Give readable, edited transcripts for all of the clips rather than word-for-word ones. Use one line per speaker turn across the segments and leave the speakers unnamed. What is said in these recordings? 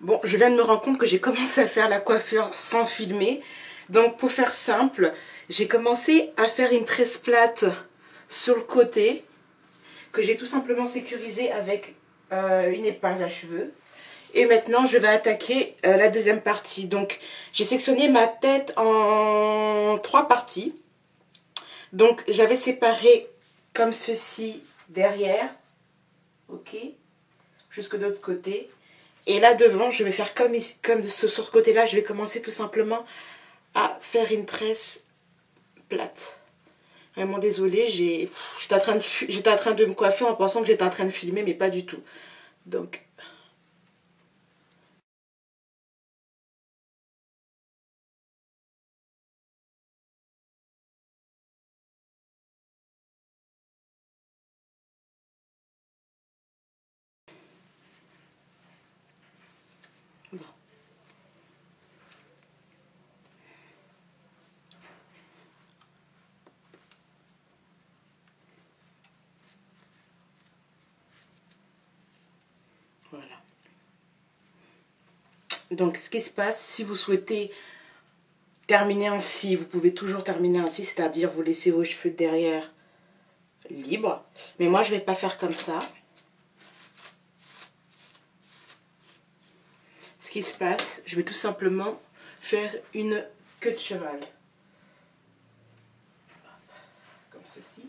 Bon, je viens de me rendre compte que j'ai commencé à faire la coiffure sans filmer. Donc pour faire simple, j'ai commencé à faire une tresse plate sur le côté que j'ai tout simplement sécurisée avec une épingle à cheveux. Et maintenant, je vais attaquer la deuxième partie. Donc, j'ai sectionné ma tête en 3 parties. Donc, j'avais séparé comme ceci derrière. Ok. Jusque de l'autre côté. Et là devant, je vais faire comme sur ce côté-là. Je vais commencer tout simplement à faire une tresse plate. Vraiment désolée, j'étais en train de me coiffer en pensant que j'étais en train de filmer, mais pas du tout. Donc... Bon. Voilà. Donc, ce qui se passe, si vous souhaitez terminer ainsi, vous pouvez toujours terminer ainsi, c'est-à-dire vous laissez vos cheveux derrière libres. Mais moi, je ne vais pas faire comme ça. Ce qui se passe, je vais tout simplement faire une queue de cheval. Comme ceci.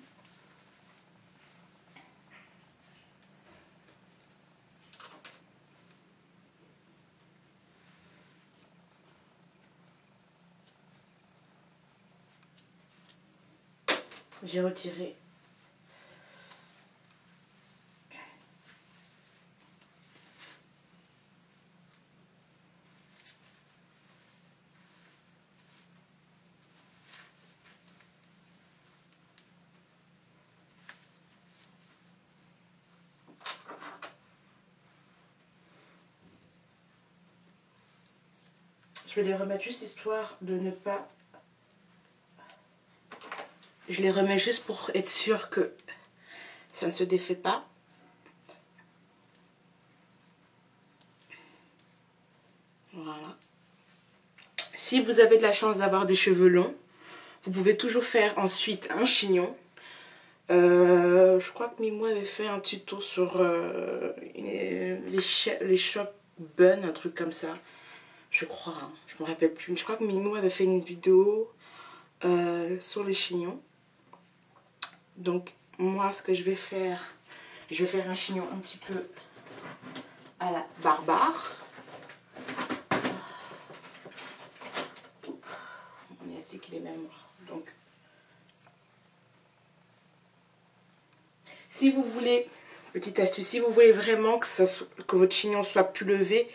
J'ai retiré. Je vais les remettre juste histoire de ne pas... Je les remets juste pour être sûr que ça ne se défait pas. Voilà. Si vous avez de la chance d'avoir des cheveux longs, vous pouvez toujours faire ensuite un chignon. Je crois que Mimou avait fait un tuto sur les shop bun, un truc comme ça. Je crois, hein, je me rappelle plus. Mais je crois que Mimou avait fait une vidéo sur les chignons. Donc moi, ce que je vais faire un chignon un petit peu à la barbare. Mon élastique, il est même mort. Donc, si vous voulez, petite astuce, si vous voulez vraiment que votre chignon soit plus levé,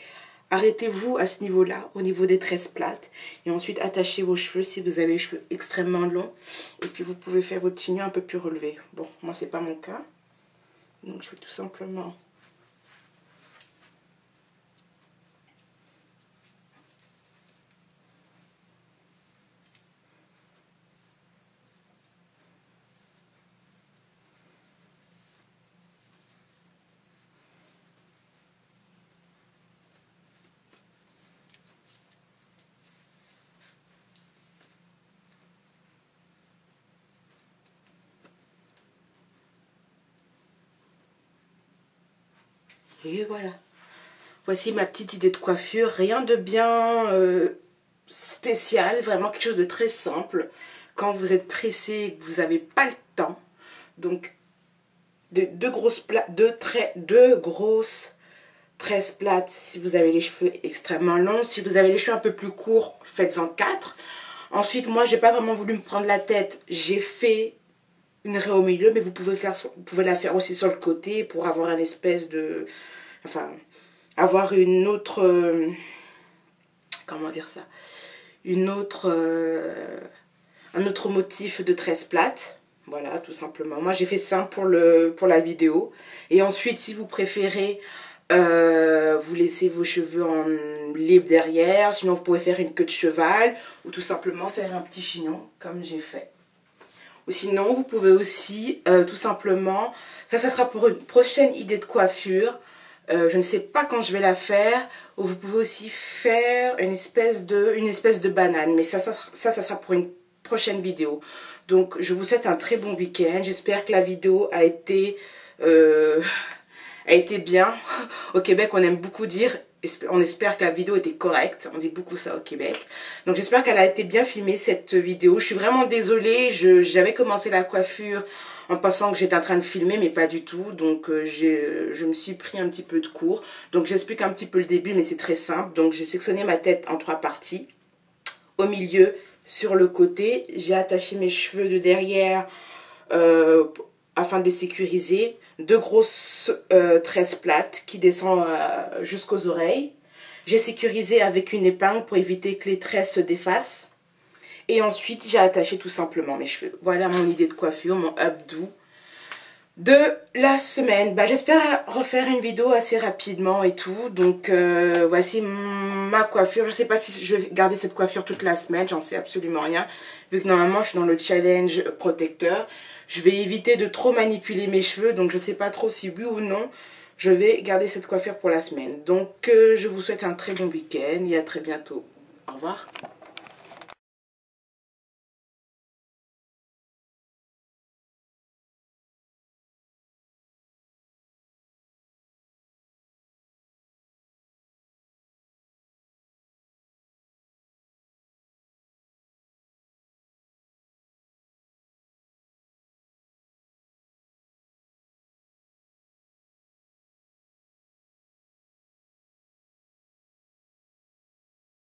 arrêtez-vous à ce niveau-là, au niveau des tresses plates. Et ensuite, attachez vos cheveux si vous avez les cheveux extrêmement longs. Et puis, vous pouvez faire votre chignon un peu plus relevé. Bon, moi, c'est pas mon cas. Donc, je vais tout simplement... Et voilà. Voici ma petite idée de coiffure. Rien de bien spécial. Vraiment quelque chose de très simple. Quand vous êtes pressé et que vous n'avez pas le temps. Donc, deux grosses tresses plates si vous avez les cheveux extrêmement longs. Si vous avez les cheveux un peu plus courts, faites-en 4. Ensuite, moi, j'ai pas vraiment voulu me prendre la tête. J'ai fait une raie au milieu, mais vous pouvez la faire aussi sur le côté pour avoir une espèce de... Enfin, avoir une autre... comment dire ça? Un autre motif de tresse plate. Voilà, tout simplement. Moi, j'ai fait ça pour la vidéo. Et ensuite, si vous préférez, vous laissez vos cheveux en libre derrière. Sinon, vous pouvez faire une queue de cheval. Ou tout simplement faire un petit chignon, comme j'ai fait. Ou sinon, vous pouvez aussi, tout simplement... Ça sera pour une prochaine idée de coiffure. Je ne sais pas quand je vais la faire. Ou vous pouvez aussi faire une espèce de banane. Mais ça sera pour une prochaine vidéo. Donc je vous souhaite un très bon week-end. J'espère que la vidéo a été bien. Au Québec, on aime beaucoup dire, on espère que la vidéo était correcte. On dit beaucoup ça au Québec. Donc j'espère qu'elle a été bien filmée, cette vidéo. Je suis vraiment désolée. J'avais commencé la coiffure en pensant que j'étais en train de filmer, mais pas du tout. Donc je me suis pris un petit peu de cours. Donc j'explique un petit peu le début, mais c'est très simple. Donc j'ai sectionné ma tête en 3 parties. Au milieu, sur le côté, j'ai attaché mes cheveux de derrière afin de les sécuriser. 2 grosses tresses plates qui descendent jusqu'aux oreilles. J'ai sécurisé avec une épingle pour éviter que les tresses se défassent. Et ensuite, j'ai attaché tout simplement mes cheveux. Voilà mon idée de coiffure, mon updo de la semaine. Bah, j'espère refaire une vidéo assez rapidement et tout. Donc, voici ma coiffure. Je ne sais pas si je vais garder cette coiffure toute la semaine. J'en sais absolument rien. Vu que normalement, je suis dans le challenge protecteur. Je vais éviter de trop manipuler mes cheveux. Donc, je ne sais pas trop si oui ou non, je vais garder cette coiffure pour la semaine. Donc, je vous souhaite un très bon week-end et à très bientôt. Au revoir.